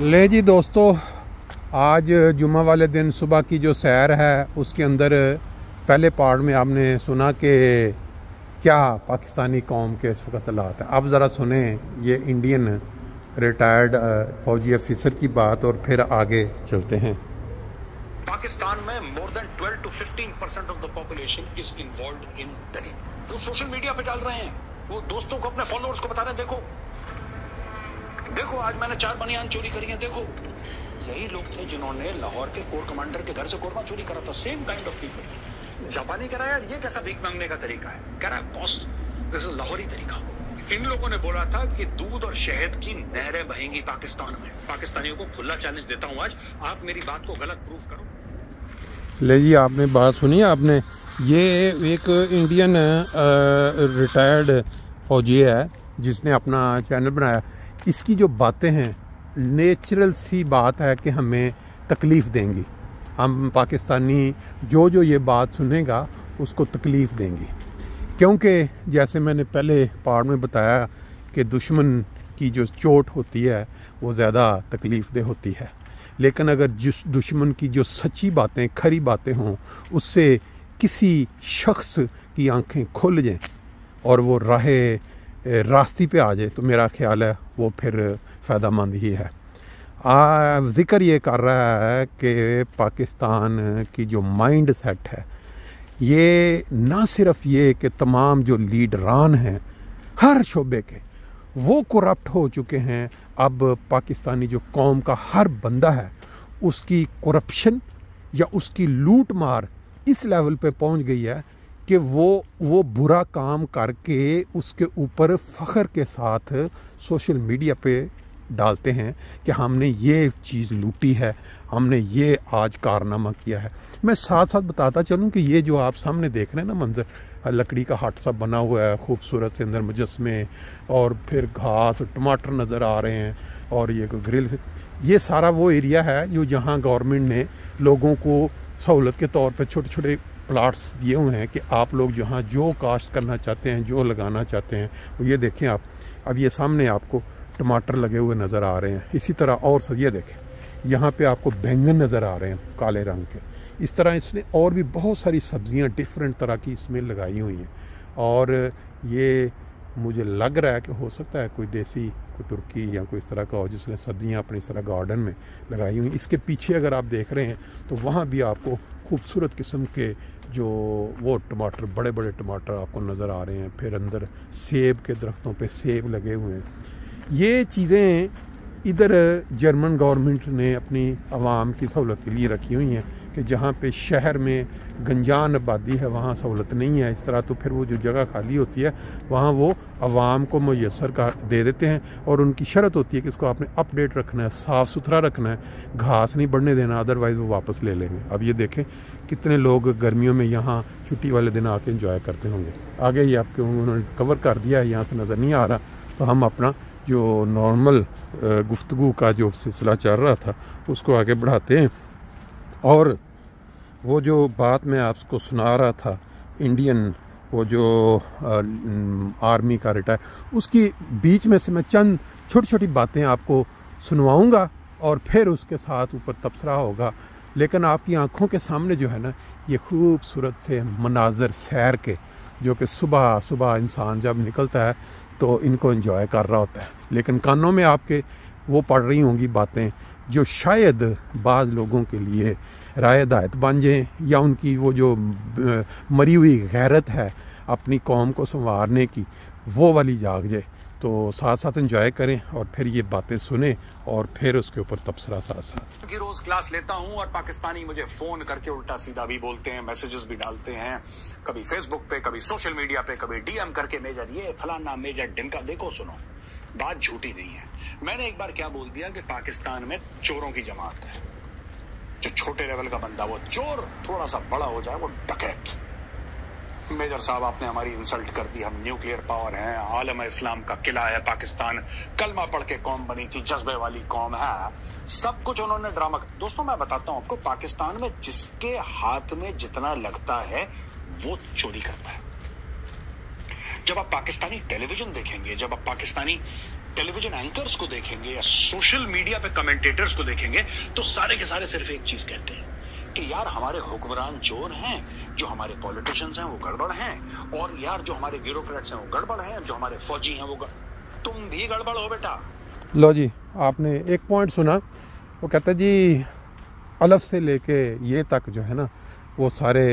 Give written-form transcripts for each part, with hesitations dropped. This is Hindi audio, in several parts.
ले जी दोस्तों, आज जुम्मा वाले दिन सुबह की जो सैर है उसके अंदर पहले पार्ट में आपने सुना कि क्या पाकिस्तानी कौम के इस वक्त हालात है। अब ज़रा सुने ये इंडियन रिटायर्ड फौजी ऑफिसर की बात और फिर आगे चलते हैं। पाकिस्तान में more than 12 to 15% of the population is involved इन ड्रगिंग। वो सोशल मीडिया पे डाल रहे हैं, वो दोस्तों को, अपने फॉलोअर्स को बता रहे हैं, देखो आज मैंने 4 बनियान चोरी करी हैं। देखो, यही लोग थे जिन्होंने लाहौर के कोर कमांडर के घर से कोरमा चोरी करा था। Same kind of people. जापानी कह रहा है यार ये कैसा भीख मांगने का तरीका है, कह रहा है बॉस दिस इज लाहौरी तरीका। इन लोगों ने बोला था कि दूध और शहद की नहरें बहेंगी पाकिस्तान में। पाकिस्तानियों को खुला चैलेंज देता हूं आज, आप मेरी बात को गलत प्रूफ करो। ले जी, आपने बात सुनी आपने। ये एक इंडियन रिटायर्ड फौजी है जिसने अपना चैनल बनाया। इसकी जो बातें हैं नेचुरल सी बात है कि हमें तकलीफ़ देंगी। हम पाकिस्तानी जो ये बात सुनेगा उसको तकलीफ़ देंगी, क्योंकि जैसे मैंने पहले पार्ट में बताया कि दुश्मन की जो चोट होती है वो ज़्यादा तकलीफ़ दे होती है। लेकिन अगर जिस दुश्मन की जो सच्ची बातें, खरी बातें हों, उससे किसी शख्स की आंखें खुल जाएं और वो रास्ते पे आ जाए तो मेरा ख्याल है वो फिर फ़ायदेमंद ही है। ज़िक्र ये कर रहा है कि पाकिस्तान की जो माइंड सेट है ये ना सिर्फ ये कि तमाम जो लीडरान हैं हर शोबे के वो करप्ट हो चुके हैं। अब पाकिस्तानी जो कौम का हर बंदा है उसकी करप्शन या उसकी लूट मार इस लेवल पे पहुंच गई है कि वो बुरा काम करके उसके ऊपर फ़ख्र के साथ सोशल मीडिया पे डालते हैं कि हमने ये चीज़ लूटी है, हमने ये आज कारनामा किया है। मैं साथ साथ बताता चलूँ कि ये जो आप सामने देख रहे हैं ना मंजर, लकड़ी का हट सा बना हुआ है खूबसूरत से, अंदर मुजस्मे और फिर घास और टमाटर नज़र आ रहे हैं और ये ग्रिल, ये सारा वो एरिया है जो जहाँ गवर्नमेंट ने लोगों को सहूलत के तौर पर छोटे छोटे प्लाट्स दिए हुए हैं कि आप लोग जहाँ जो काश्त करना चाहते हैं, जो लगाना चाहते हैं वो ये देखें आप। अब ये सामने आपको टमाटर लगे हुए नज़र आ रहे हैं। इसी तरह और सब ये देखें, यहाँ पे आपको बैंगन नज़र आ रहे हैं काले रंग के। इस तरह इसने और भी बहुत सारी सब्ज़ियाँ डिफरेंट तरह की इसमें लगाई हुई हैं। और ये मुझे लग रहा है कि हो सकता है कोई देसी, कोई तुर्की या कोई इस तरह का हो जिसने सब्ज़ियाँ अपनी इस तरह गार्डन में लगाई हुई। इसके पीछे अगर आप देख रहे हैं तो वहाँ भी आपको खूबसूरत किस्म के जो वो टमाटर, बड़े बड़े टमाटर आपको नज़र आ रहे हैं। फिर अंदर सेब के दरख्तों पे सेब लगे हुए हैं। ये चीज़ें इधर जर्मन गवर्नमेंट ने अपनी आवाम की सहूलत के लिए रखी हुई हैं कि जहाँ पे शहर में गंजान आबादी है वहाँ सहूलत नहीं है। इस तरह तो फिर वो जो जगह खाली होती है वहाँ वो आवाम को मुयस्सर कर दे देते हैं और उनकी शर्त होती है कि इसको आपने अपडेट रखना है, साफ़ सुथरा रखना है, घास नहीं बढ़ने देना, अदरवाइज़ वो वापस ले लेंगे। अब ये देखें कितने लोग गर्मियों में यहाँ छुट्टी वाले दिन आके एंजॉय करते होंगे। आगे ही आपके उन्होंने कवर कर दिया है, यहाँ से नज़र नहीं आ रहा, तो हम अपना जो नॉर्मल गुफ्तगू का जो सिलसिला चल रहा था उसको आगे बढ़ाते हैं। और वो जो बात मैं आपको सुना रहा था इंडियन वो जो आर्मी का रिटायर, उसकी बीच में से मैं चंद छोटी छोटी बातें आपको सुनवाऊंगा और फिर उसके साथ ऊपर तबसरा होगा। लेकिन आपकी आंखों के सामने जो है ना ये खूबसूरत से मनाजर सैर के, जो कि सुबह सुबह इंसान जब निकलता है तो इनको एंजॉय कर रहा होता है, लेकिन कानों में आपके वो पड़ रही होंगी बातें जो शायद बाज़ लोगों के लिए राय हिदायत बन जाएँ या उनकी वो जो मरी हुई गैरत है अपनी कौम को संवारने की वो वाली जाग जाए। तो साथ साथ एंजॉय करें और फिर ये बातें सुने और फिर उसके ऊपर तबसरा साथ साथ। रोज क्लास लेता हूं और पाकिस्तानी मुझे फोन करके उल्टा सीधा भी बोलते हैं, मैसेजेस भी डालते हैं, कभी फेसबुक पे, कभी सोशल मीडिया पे, कभी डीएम करके मेजर ये फलाना मेजर डिमका। देखो सुनो, बात झूठी नहीं है। मैंने एक बार क्या बोल दिया कि पाकिस्तान में चोरों की जमात है। जो छोटे लेवल का बंदा वो चोर, थोड़ा सा बड़ा हो जाए वो डकैत। मेजर साहब आपने हमारी इंसल्ट कर दी, हम न्यूक्लियर पावर हैं, आलम इस्लाम का किला है पाकिस्तान, कलमा पढ़ के कौम बनी थी, जज्बे वाली कौम है, सब कुछ उन्होंने ड्रामा। दोस्तों मैं बताता हूं आपको, पाकिस्तान में जिसके हाथ में जितना लगता है वो चोरी करता है। जब आप पाकिस्तानी टेलीविजन देखेंगे, जब आप पाकिस्तानी टेलीविजन एंकर्स को देखेंगे या सोशल मीडिया पे कमेंटेटर्स को देखेंगे तो सारे के सारे सिर्फ एक चीज कहते हैं कि यार हमारे हुक्मरान चोर हैं, जो हमारे पॉलिटिशियंस हैं वो गड़बड़ हैं, और यार जो हमारे ब्यूरोक्रेट्स हैं वो गड़बड़ हैं, जो हमारे फौजी हैं वो तुम भी गड़बड़ हो बेटा। लो जी, आपने एक पॉइंट सुना, वो कहता जी अलफ से लेके ये तक जो है ना वो सारे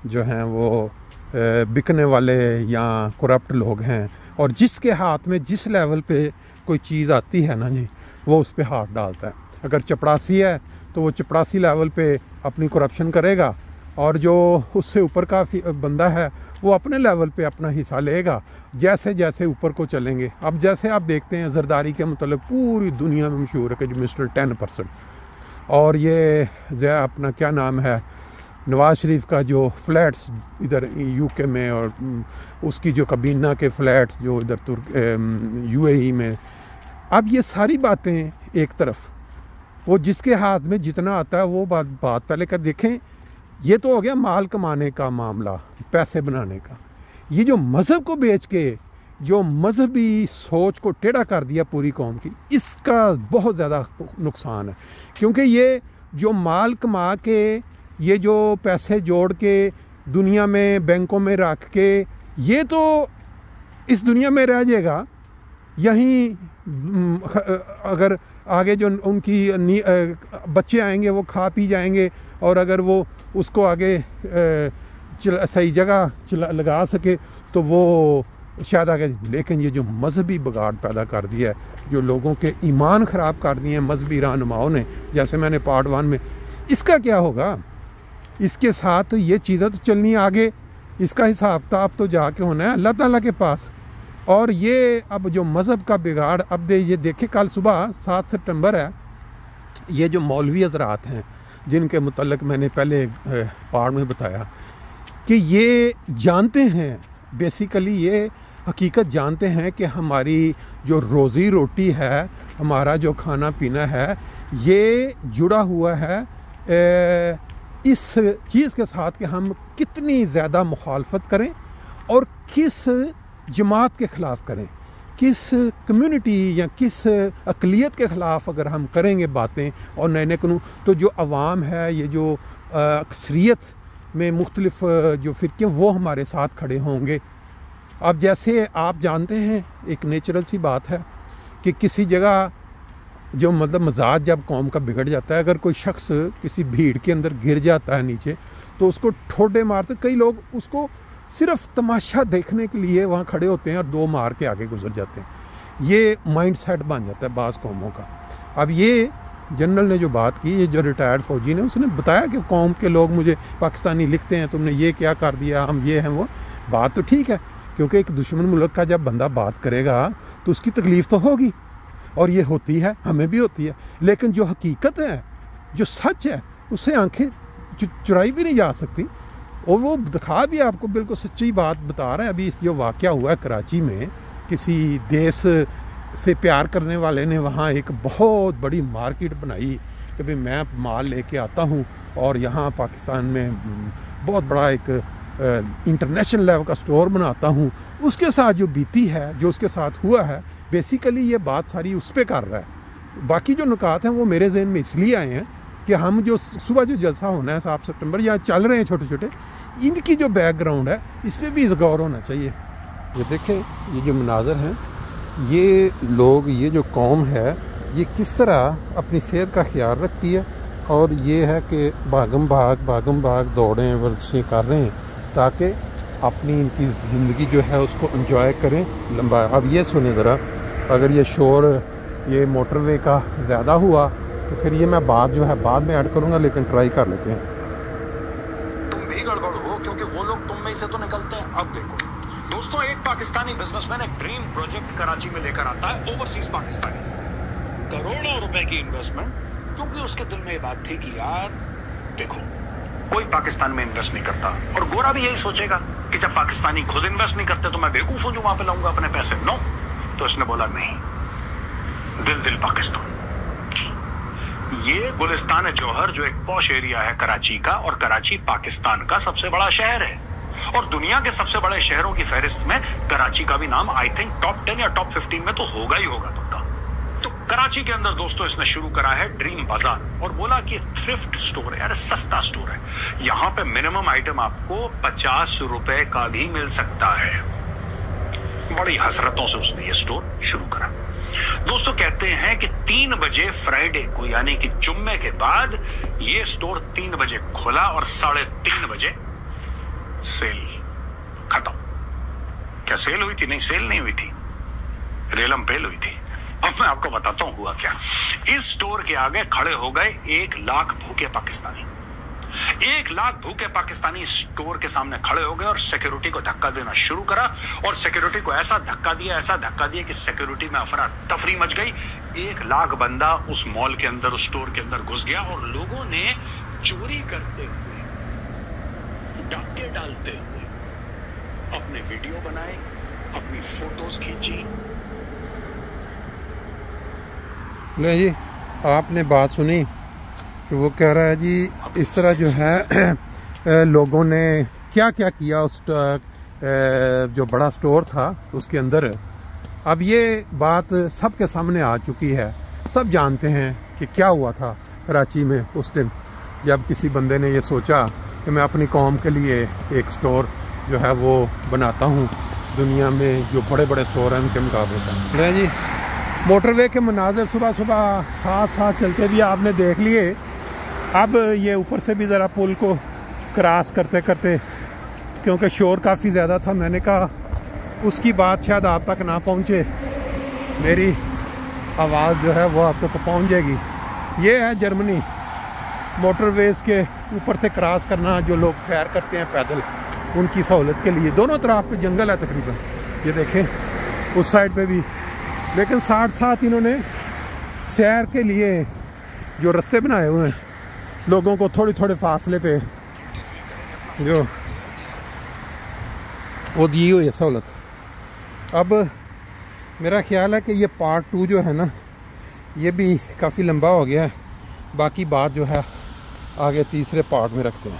जो हैं वो बिकने वाले या करप्ट लोग हैं, और जिसके हाथ में जिस लेवल पे कोई चीज़ आती है ना जी वो उस पर हाथ डालता है। अगर चपरासी है तो वो चपरासी लेवल पे अपनी करप्शन करेगा, और जो उससे ऊपर का बंदा है वो अपने लेवल पे अपना हिस्सा लेगा जैसे जैसे ऊपर को चलेंगे। अब जैसे आप देखते हैं जरदारी के मतलब पूरी दुनिया में मशहूर है कि जो मिस्टर 10%, और ये अपना क्या नाम है नवाज शरीफ का जो फ्लैट्स इधर यूके में, और उसकी जो कबीना के फ्लैट्स जो इधर यूएई में, अब ये सारी बातें एक तरफ, वो जिसके हाथ में जितना आता है वो बात पहले कर देखें। ये तो हो गया माल कमाने का मामला, पैसे बनाने का। ये जो मज़हब को बेच के जो मजहबी सोच को टेढ़ा कर दिया पूरी कौम की, इसका बहुत ज़्यादा नुकसान है। क्योंकि ये जो माल कमा के, ये जो पैसे जोड़ के दुनिया में बैंकों में रख के, ये तो इस दुनिया में रह जाएगा। यहीं अगर आगे जो उनकी बच्चे आएंगे वो खा पी जाएंगे, और अगर वो उसको आगे सही जगह लगा सके तो वो शायद आगे। लेकिन ये जो मजहबी बिगाड़ पैदा कर दिया है, जो लोगों के ईमान ख़राब कर दिए हैं मजहबी रहनुमाओं ने, जैसे मैंने पार्ट 1 में, इसका क्या होगा? इसके साथ ये चीज़ें तो चलनी आगे, इसका हिसाब किताब तो जाके होना है अल्लाह ताला के पास। और ये अब जो मज़हब का बिगाड़, अब ये देखे कल सुबह 7 सितंबर है, ये जो मौलवी हज़रात हैं जिनके मुतल्लिक़ मैंने पहले पार्ट में बताया कि ये जानते हैं, बेसिकली ये हकीकत जानते हैं कि हमारी जो रोज़ी रोटी है, हमारा जो खाना पीना है, ये जुड़ा हुआ है इस चीज़ के साथ कि हम कितनी ज़्यादा मुखालफत करें और किस जमात के ख़िलाफ़ करें, किस कम्युनिटी या किस अक़लियत के ख़िलाफ़ अगर हम करेंगे बातें और नए नए कानून, तो जो अवाम है, ये जो अक्सरियत में मुख्तलिफ जो फ़िरके वो हमारे साथ खड़े होंगे। अब जैसे आप जानते हैं, एक नेचुरल सी बात है कि किसी जगह जो मतलब मजाज जब कौम का बिगड़ जाता है, अगर कोई शख्स किसी भीड़ के अंदर गिर जाता है नीचे, तो उसको ठोडे मारते, कई लोग उसको सिर्फ तमाशा देखने के लिए वहाँ खड़े होते हैं और 2 मार के आगे गुजर जाते हैं। ये माइंड सेट बन जाता है बाज़ कौमों का। अब ये जनरल ने जो बात की, ये जो रिटायर्ड फ़ौजी ने, उसने बताया कि कौम के लोग मुझे पाकिस्तानी लिखते हैं, तुमने ये क्या कर दिया, हम ये हैं वो। बात तो ठीक है, क्योंकि एक दुश्मन मुल्क का जब बंदा बात करेगा तो उसकी तकलीफ़ तो होगी, और ये होती है, हमें भी होती है। लेकिन जो हकीकत है, जो सच है, उससे आंखें चुराई भी नहीं जा सकती। और वो दिखा भी आपको बिल्कुल सच्ची बात बता रहा है। अभी जो वाक़या हुआ है कराची में, किसी देश से प्यार करने वाले ने वहाँ एक बहुत बड़ी मार्केट बनाई कि भाई मैं माल लेके आता हूँ और यहाँ पाकिस्तान में बहुत बड़ा एक इंटरनेशनल लेवल का स्टोर बनाता हूँ। उसके साथ जो बीती है, जो उसके साथ हुआ है, बेसिकली ये बात सारी उस पर कर रहा है। बाकी जो नुकात हैं वो मेरे जहन में इसलिए आए हैं कि हम जो सुबह जो जलसा होना है 7 सितंबर, या चल रहे हैं छोटे छोटे, इनकी जो बैकग्राउंड है इस पर भी गौर होना चाहिए। ये देखें, ये जो मनाज़र हैं, ये लोग, ये जो कौम है, ये किस तरह अपनी सेहत का ख्याल रखती है, और ये है कि भागम भाग दौड़ें, वर्जिशें कर रहे हैं ताकि अपनी इनकी ज़िंदगी जो है उसको एंजॉय करें लंबा। अब ये सुने ज़रा, अगर ये शोर ये मोटरवे का ज़्यादा हुआ तो फिर ये मैं बात जो है बाद में ऐड करूँगा, लेकिन ट्राई कर लेते हैं। तुम भी गड़बड़ हो, क्योंकि वो लोग तुम में से तो निकलते हैं। अब देखो दोस्तों, एक पाकिस्तानी बिजनेसमैन एक ड्रीम प्रोजेक्ट कराची में लेकर आता है, ओवरसीज पाकिस्तानी, करोड़ों रुपए की इन्वेस्टमेंट, क्योंकि उसके दिल में ये बात थी कि यार देखो, कोई पाकिस्तान में इन्वेस्ट नहीं करता, और गोरा भी यही सोचेगा कि जब पाकिस्तानी खुद इन्वेस्ट नहीं करते तो मैं बेवकूफ हूं जो वहां पे लाऊंगा अपने पैसे। नो, तो इसने बोला नहीं, दिल पाकिस्तान। ये गुलिस्तान जौहर जो एक पॉश एरिया है कराची का, और कराची पाकिस्तान का सबसे बड़ा शहर है, और दुनिया के सबसे बड़े शहरों की फहरिस्त में कराची का भी नाम आई थिंक टॉप 10 या टॉप 15 में तो होगा ही होगा पक्का। कराची के अंदर दोस्तों इसने शुरू करा है ड्रीम बाजार और बोला कि थ्रिफ्ट स्टोर है, यार सस्ता स्टोर है, यहां पे मिनिमम आइटम आपको 50 रुपए का भी मिल सकता है। बड़ी हसरतों से उसने ये स्टोर शुरू करा। दोस्तों कहते हैं कि 3 बजे फ्राइडे को यानी कि जुम्मे के बाद ये स्टोर 3 बजे खुला और 3:30 बजे सेल खत्म। क्या सेल हुई थी? नहीं, सेल नहीं हुई थी, रेलम पेल हुई थी। अब मैं आपको बताता हूं हुआ क्या। इस स्टोर के आगे खड़े हो गए 1 लाख भूखे पाकिस्तानी। 1 लाख भूखे पाकिस्तानी स्टोर के सामने खड़े हो गए और सिक्योरिटी को धक्का देना शुरू करा और सिक्योरिटी को ऐसा धक्का दिया कि सिक्योरिटी में अफरा तफरी मच गई। 1 लाख बंदा उस मॉल के अंदर, उस स्टोर के अंदर घुस गया और लोगों ने चोरी करते हुए, डाके डालते हुए अपने वीडियो बनाए, अपनी फोटोज खींची। ले जी, आपने बात सुनी कि वो कह रहा है जी इस तरह जो है लोगों ने क्या क्या किया उस जो बड़ा स्टोर था उसके अंदर। अब ये बात सबके सामने आ चुकी है, सब जानते हैं कि क्या हुआ था कराची में उस दिन जब किसी बंदे ने ये सोचा कि मैं अपनी कौम के लिए एक स्टोर जो है वो बनाता हूँ, दुनिया में जो बड़े बड़े स्टोर हैं उनके मुकाबले का। ले जी, मोटरवे के मनाजर सुबह सुबह साथ साथ चलते भी आपने देख लिए। अब ये ऊपर से भी ज़रा पुल को क्रॉस करते करते, क्योंकि शोर काफ़ी ज़्यादा था, मैंने कहा उसकी बात शायद आप तक ना पहुँचे, मेरी आवाज़ जो है वो आप तक पहुँच जाएगी। ये है जर्मनी, मोटरवेज़ के ऊपर से क्रॉस करना जो लोग सैर करते हैं पैदल, उनकी सहूलत के लिए। दोनों तरफ पे जंगल है तकरीबन, ये देखें उस साइड पे भी, लेकिन साथ साथ इन्होंने सैर के लिए जो रास्ते बनाए हुए हैं, लोगों को थोड़े थोड़े फासले पे जो वो दी हुई है सहूलत। अब मेरा ख्याल है कि ये पार्ट 2 जो है ना, ये भी काफ़ी लंबा हो गया है, बाकी बात जो है आगे तीसरे पार्ट में रखते हैं।